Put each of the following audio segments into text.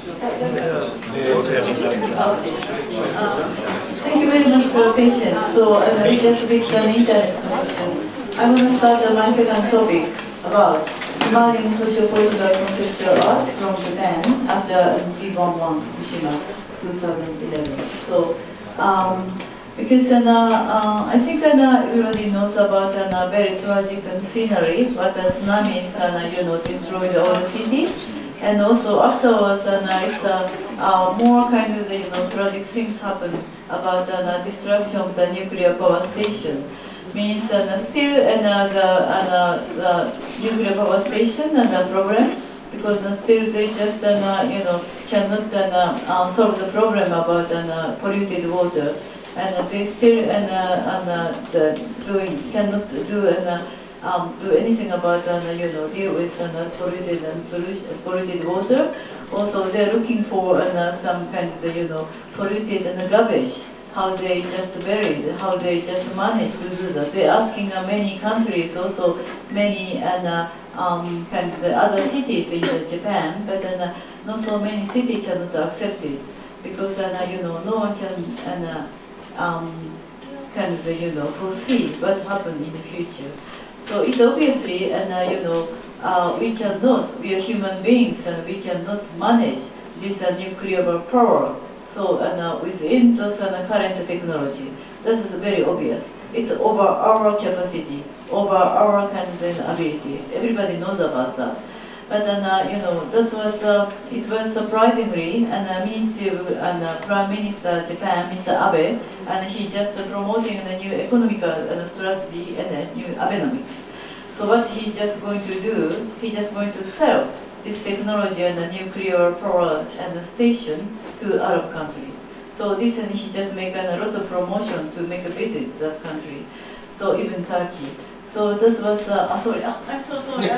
Thank you very much for your patience. So, just fix an internet connection. I want to start my second topic about emerging socio-political conceptual art from Japan after G11 Fukushima 2011. So, because I think everybody knows about very tragic scenery, but the tsunamis destroyed all the city. And also afterwards, it's more kind of tragic things happen about the destruction of the nuclear power station. Means still the nuclear power station and the problem because still they just cannot solve the problem about polluted water, and they still cannot do anything about deal with polluted water. Also, they're looking for some kind of polluted garbage. How they just buried, how they just managed to do that. They're asking many countries, also many kind of the other cities in Japan, but not so many cities cannot accept it because no one can kind of foresee what happened in the future. So it's obviously we cannot. We are human beings and we cannot manage this nuclear power. So within those current technology, this is very obvious. It's over our capacity, over our kinds of abilities. Everybody knows about that. But that was it was surprisingly, Ministry and Prime Minister Japan, Mr. Abe, and he just promoting the new economic strategy and new Abenomics. So what he's just going to do, he's just going to sell this technology and the nuclear power and the station to Arab country. So this and he just make a lot of promotion to make a visit that country. So even Turkey. So that was sorry. I'm so sorry.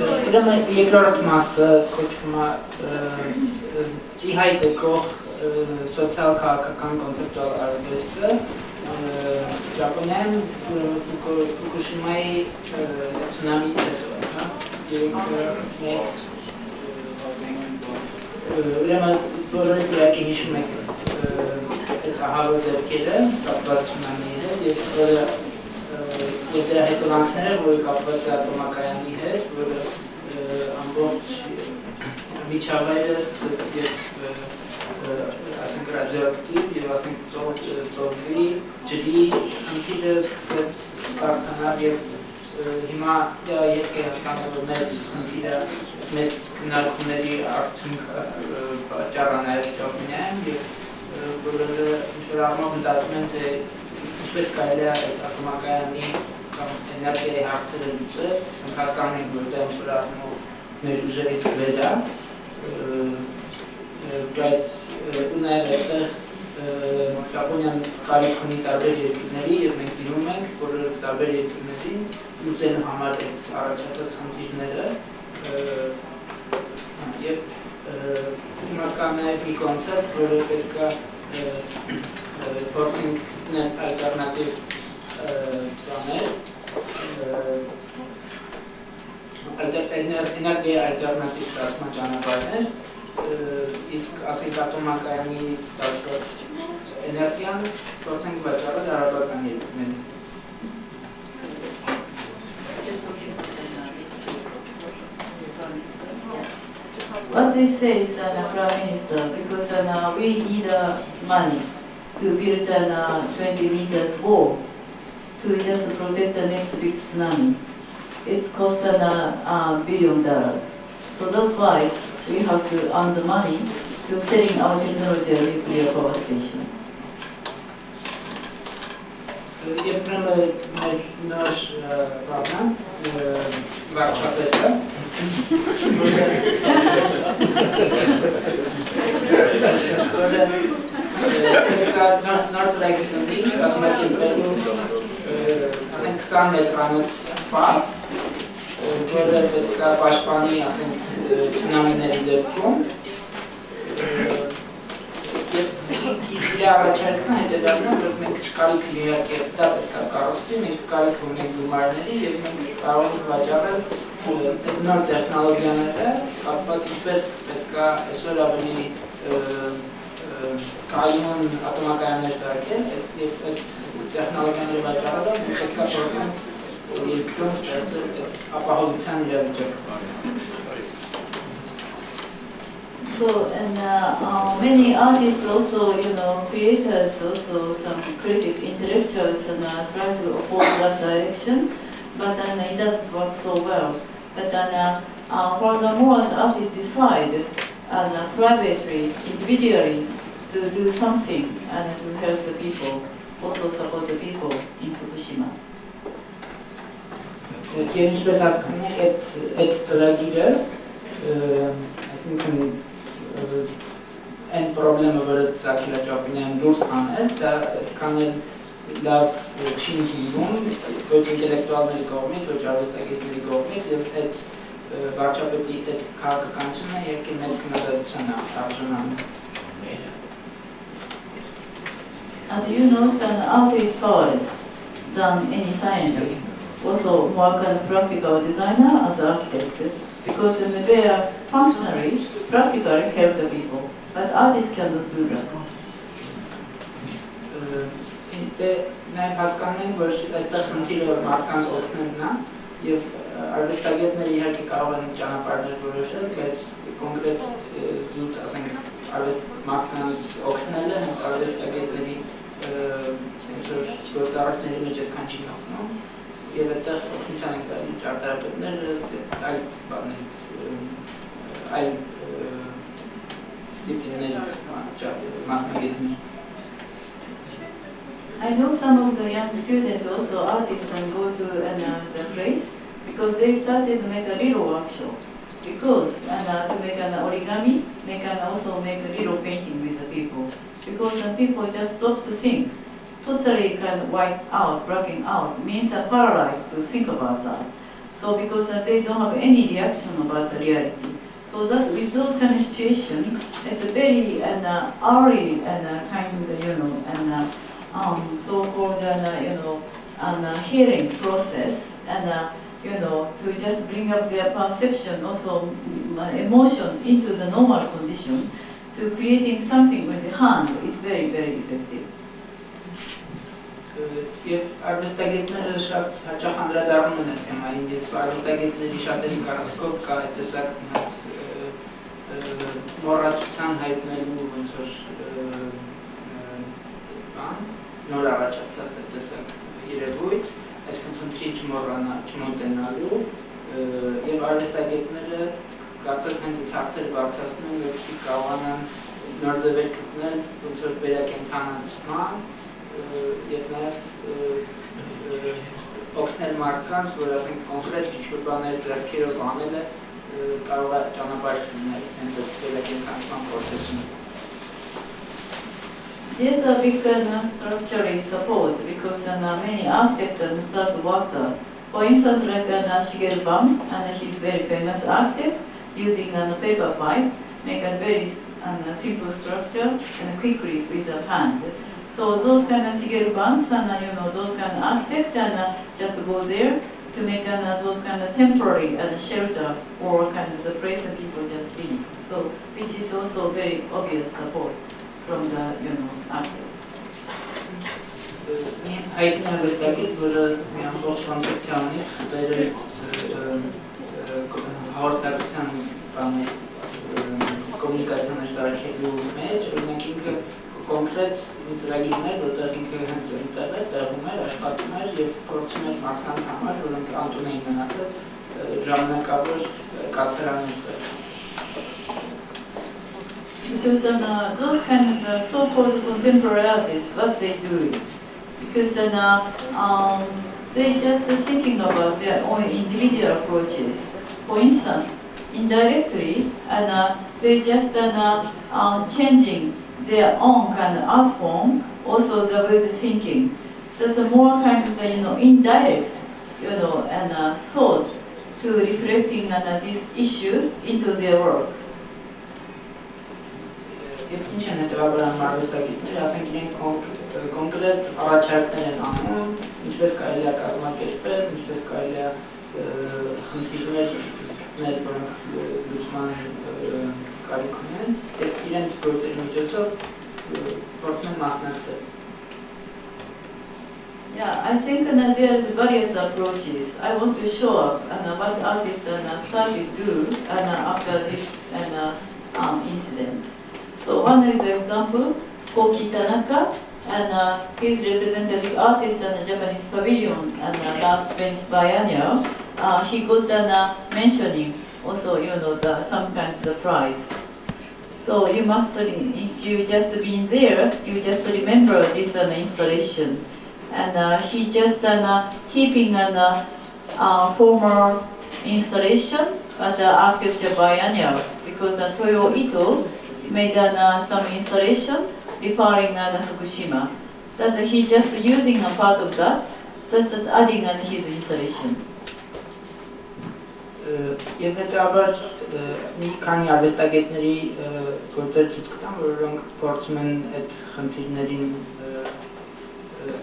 Ուրեմն երկրորդ մասը կոչվում է Ճիհայտեկող սոցիալ-քաղաքական կոնցեպտուալ արվեստը Ճապոնիայում Ֆուկուշիմայի ցունամիից հետո, ուրեմն բոլորը իհարկե հիշում եք այդ ահավոր դեպքերը կապված ցունամիի հետ եւ որը եւ դրա հետևանքները, որը կապված է ատոմակայանի հետ, որը ամբողջ միջավայրը սկսեց եւ ասենք ռադիոակտիվ եւ ասենք ծովի ջրի խնդիրը սկսեց բարդանալ եւ հիմա եթե հասկանալ որ մեծ խնդիրը մեծ քննարկումների արդյունքը պատճառը նաեւ Ճապոնիայում եւ բոլորը ինչ-որ առումով մտածում են թե ինչպես կարելի է այդ ատոմակայանի կամ էներգիայի հարցերը լուծել, մենք հասկանում ենք, որ դա ինչ-որ առումով մեր ուժերից վեր է, բայց ու նաև այդտեղ Ճապոնիան կարիք ունի տարբեր երկրների եւ մենք դիմում ենք բոլոր տարբեր երկրների լուծելու համար այդ առաջացած խնդիրները եւ հիմա կա նաև մի կոնցեպտ, որը պետք է փորձենք գտնել ալտերնատիվ բաներ, էներգիայի ալտերնատիվ ստացման ճանապարհներ, իսկ ասենք ատոմակայանից ստացված էներգիան փորձենք վաճառել արաբական երկրներին։ What they say is Prime Minister, because we need money to build a 20 meters wall to just protect the next big tsunami. It's cost $1 billion. So that's why we have to earn the money to selling our technology at nuclear power station. Երբ մեր նոր բանան վարչապետը նոր ծրագիր ունի, կազմակերպելու ասենք 20 մետրանոց պարկ, որը պետք է պաշտպանի ասենք ցունամիների դեպքում իր առաջարկն հետևյալն է, որ մենք չկարիք իհարկե դա պետք է կառուցվի, մենք կարիք ունենք գումարների եւ մենք կարող ենք վաճառել նոր տեխնոլոգիաները կապված կապված ինչպես պետք է այսօր ավելի կայուն ատոմակայաններ ստեղծել, եւ այդ տեխնոլոգիաների վաճառելը պետք է փոխանցել երկրում ստեղծել ապահովության իրավիճակ։ So, and many artists also, creators, also some creative intellectuals try to oppose that direction, but it doesn't work so well. But furthermore, as artists decide privately, individually, to do something and to help the people, also support the people in Fukushima. Ինչպես հասկանում եք, այդ ծրագիրը, այսինքն այն պրոբլեմը, որը Ծակիլաճապինյան դուրս հանել, դա այդքան էլ լավ չի ընդունվում ոչ ինտելեկտուալների կողմից, ոչ արվեստագետների կողմից, եւ այդ վարչապետի այդ քաղաքականությունը երկի մեծ քննադատության է արժանանում։ As you know, an artist is powerless than any scientist, also more kind of practical designer as an architect, because they are functionally, practically help the people, but artists cannot do that. Նաև հասկանում ենք, որ այստեղ խնդիրը մարդկանց օգնելն է, եւ արվեստագետները իհարկե կարող են ճանապարհներ որոշել, բայց կոնկրետ զուտ, ասենք, մարդկանց օգնելը հենց արվեստագետների գործառույթների մեջ այդքան չի օգնում, եւ այդտեղ օգնության են գալի ճարտարապետները, այլ բաներից, այլ ստիպիներից, մասնագետներ։ I know some of the young students, also artists, go to the place because they started to make a little workshop. Because to make an origami, also make a little painting with the people. Because people just stop to think, totally kind of wipe out, blacking out, means are paralyzed to think about that. So because they don't have any reaction about the reality. So that with those kind of situation, it's a very early kind of so-called healing process, to just bring up their perception, also emotion into the normal condition, to creating something with the hand is very, very effective. Եվ արվեստագետները շատ հաճախ անդրադառնում են այդ թեմային, եւ արվեստագետների շատերի կարծիքով կա այդ տեսակ մոռացության հայտնելու ոնց որ բան, նոր առաջացած այդ տեսակ երևույթ, այսինքն խնդրի չմոտենալու, եւ արվեստագետները կարծես հենց այդ հարցերը բարձրացնում են, որպեսզի կարողանան նոր ձևեր գտնել ոնց որ վերակենդանացման եւ նաեւ օգնել մարդկանց, որ ասենք կոնկրետ ինչ-որ բաներ դրքերով անելը կարող է ճանապարհ լինել հենց այդ վերակենդանացման process-ում։ There's a big structural support because many architects start to work there. For instance, like Shigeru Ban, he's very famous architect, using a paper pipe, make a very simple structure and quickly with a hand. So those kind of Shigeru Bans those kind of architects just go there to make those kind of temporary shelter or kind of the place that people just be. So which is also very obvious support from the architect. Հայտնի արվեստագետ, որը մի ամբողջ կոնցեպցիոնից վերից հաղորդակցության կոմունիկացիաներ սարքելու մեջ, օրինակ ինքը կոնկրետ ծրագիրներ, որտեղ ինքը հենց այնտեղ է, տեղում էր, աշխատում էր եւ փորձում էր մարդկանց համար, որոնք անտուն էին մնացել, ժամանակավոր կացարաններ ստեղծել։ Because those kind of so-called contemporary artists, what they do, because they just thinking about their own individual approaches. For instance, indirectly, they just changing their own kind of art form, also the way of thinking. That's a more kind of indirect, thought to reflecting this issue into their work. Եվ ինչ են հետևաբար արվեստագետները, ասենք իրենք կոնկրետ առաջարկներ են անում, ինչպես կարելի է կազմակերպել, ինչպես կարելի է խնդիրներ խնդիրներ, որոնք լուծման կարիք ունեն, եւ իրենց գործերի միջոցով փորձում են մասնակցել։ Yeah, I think there are various approaches. I want to show up what artists started to do after this incident. So one is the example, Koki Tanaka, and he's representative artist in the Japanese pavilion last Venice Biennial. He got mentioning also, some kinds of the prize. So you must, if you just been there, you just remember this installation. And he just keeping former installation at the architecture biennial because Toyo Ito made some installation referring Fukushima. That he just using a part of that, just adding his installation. Եվ հետաբար մի քանի արվեստագետների գործեր ցույց կտամ, որոնք փորձում են այդ խնդիրներին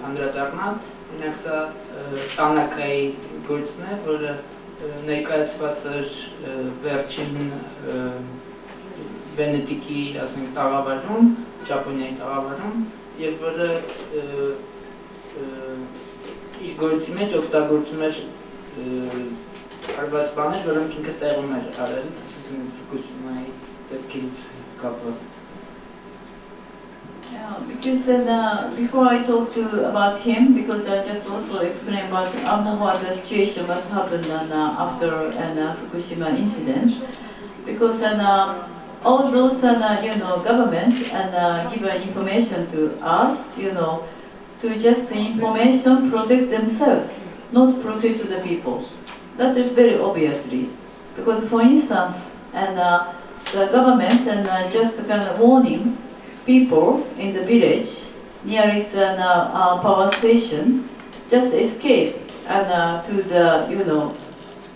անդրադառնալ, օրինակ սա Տանակայի գործն է, որը ներկայացված էր վերջին Վենետիկի, ասենք, տաղավարում, Ճապոնիայի տաղավարում, եւ որը իր գործի մեջ օգտագործում էր արված բաներ, որոնք ինքը տեղում էր արել, այսինքն Ֆուկուշիմայի դեպքից կապված։ Yeah, because before I talk about him, because I just also explain about more the situation what happened after Fukushima incident, because all those government give information to us, to just information protect themselves, not protect the people. That is very obviously, because for instance, the government just kind of warning people in the village nearest power station just escape to the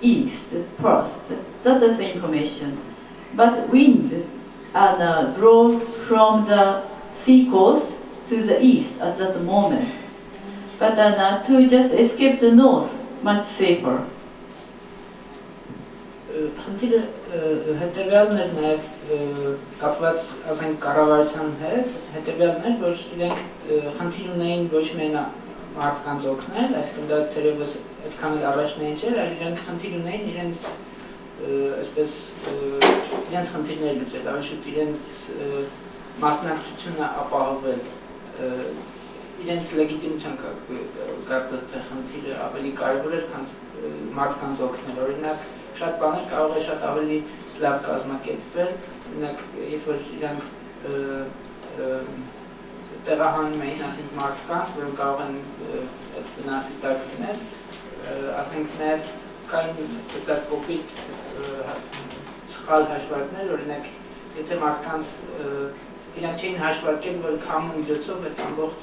east first. That is the information. But wind blow from the sea coast to the east at that moment. But to just escape the north, much safer. Խնդիրը հետևյալն էր նաև կապված ասենք կառավարության հետ, հետևյալն էր, որ իրենք խնդիր ունեին ոչ միայն մարդկանց օգնել, այսինքն դա թերևս այդքան էլ առաջնային չէր, այլ իրենք խնդիր ունեին իրենց այսպես իրենց խնդիրները լուծել, ավելի շուտ իրենց մասնակցությունը ապահովել, իրենց լեգիտիմության կարծես թե խնդիրը ավելի կարևոր էր, քան մարդկանց օգնել, օրինակ շատ բաներ կարող է շատ ավելի լավ կազմակերպվել, օրինակ երբ որ իրանք տեղահանում էին, ասենք մարդկանց, որոնք կարող են այդ վնասի տակ լինել, ասենք նաև կային այդպես կոպիտ սխալ հաշվարկներ, օրինակ եթե մարդկանց իրանք չէին հաշվարկել, որ քամու միջոցով այդ ամբողջ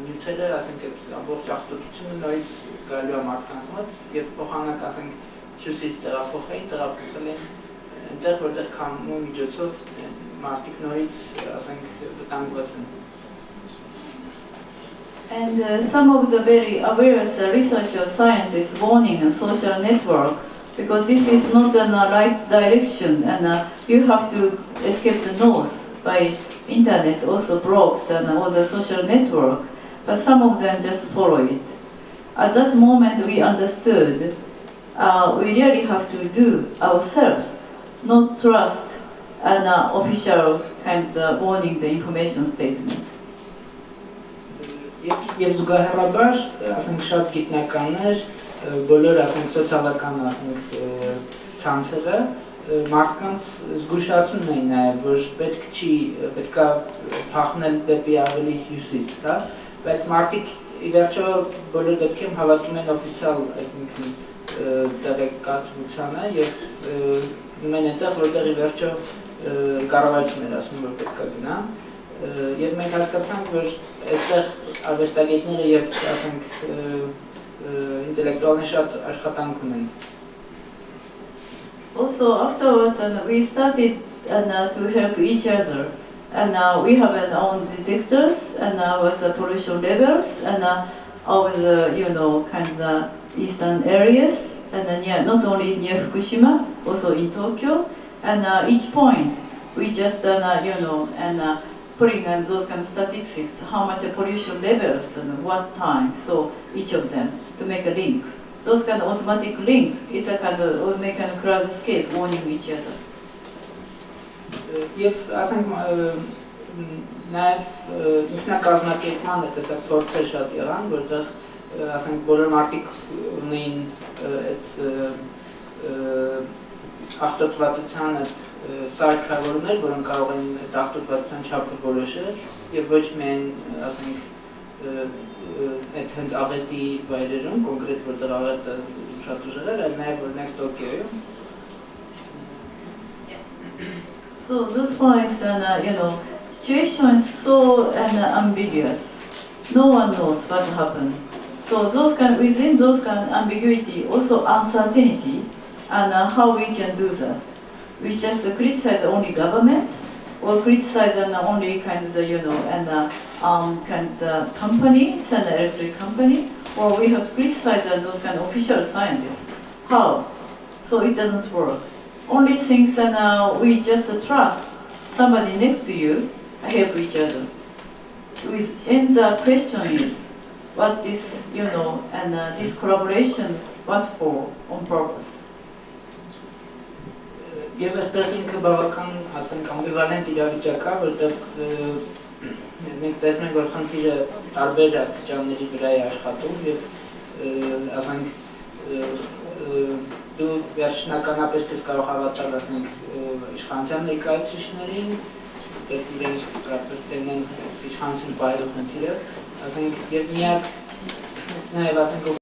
նյութերը, ասենք այդ ամբողջ աղտոտությունը նորից գալու է մարդկանց մոտ եւ փոխանակ ասենք Հյուսիս տեղափոխել են այնտեղ, որտեղ քամու միջոցով մարդիկ նորից, ասենք, վտանգված են։ And some of the very aware researchers, scientists warning a social network because this is not the right direction and you have to escape the north by internet, also blogs and all the social network, but some of them just follow it. At that moment we understood we really have to do ourselves, not trust an official kind of warning the information statement. Եվ զուգահեռաբար, ասենք շատ գիտնականներ, բոլոր ասենք սոցիալական ասենք ցանցերը մարդկանց զգուշացնում էին նաև, որ պետքա փախնել դեպի ավելի հյուսիս, հա, բայց մարդիկ ի վերջո բոլոր դեպքերում հավատում են օֆիցիալ, այսինքն տեղեկատվությանը եւ մեն այնտեղ որտեղ ի վերջո կառավարությունն էր ասում որ պետք է գնա եւ մենք հասկացանք որ այստեղ արվեստագետները եւ ասենք ինտելեկտուալները շատ աշխատանք ունեն Also afterwards we started to help each other and we have our own detectors and with the pollution levels and of the kind of eastern areas and not only near Fukushima, also in Tokyo, and each point we just putting on those kind of statistics, how much pollution levels and what time, so each of them to make a link. Those kind of automatic link, it's a kind of make a crowdscape warning each other. Եվ ասենք նաև ինքնակազմակերպման տեսակ փորձեր շատ եղան, որտեղ ասենք բոլոր մարդիկ ունեին այդ ախտոտվածության այդ սարքավորումներ, որոնք կարող են այդ ախտոտվածության չափը որոշել եւ ոչ միայն ասենք այդ հենց աղետի վայրերում, կոնկրետ որտեղ աղետը շատ ուժեղ էր, այլ նաև օրինակ Տոկիոյում. So that's why it's situation is so ambiguous. No one knows what happened. So within those kind of ambiguity, also uncertainty, and how we can do that. We just criticize only government, or criticize only kind of the companies and the electric company, or we have to criticize those kind of official scientists. How? So it doesn't work. Only things we just trust somebody next to you, help each other. And the question is, what this, this collaboration, what for, on purpose? Եվ այստեղ ինքը բավական ասենք ամբիվալենտ իրավիճակ է, որտեղ մենք տեսնում ենք, որ խնդիրը տարբեր աստիճանների վրա է աշխատում եւ ասենք դու վերջնականապես ես կարող հավատալ ասենք իշխանության ներկայացուցիչներին, որտեղ իրենք կարծես տենեն իշխանություն բայրող խնդիրը, ասենք եւ միակ նաեւ ասենք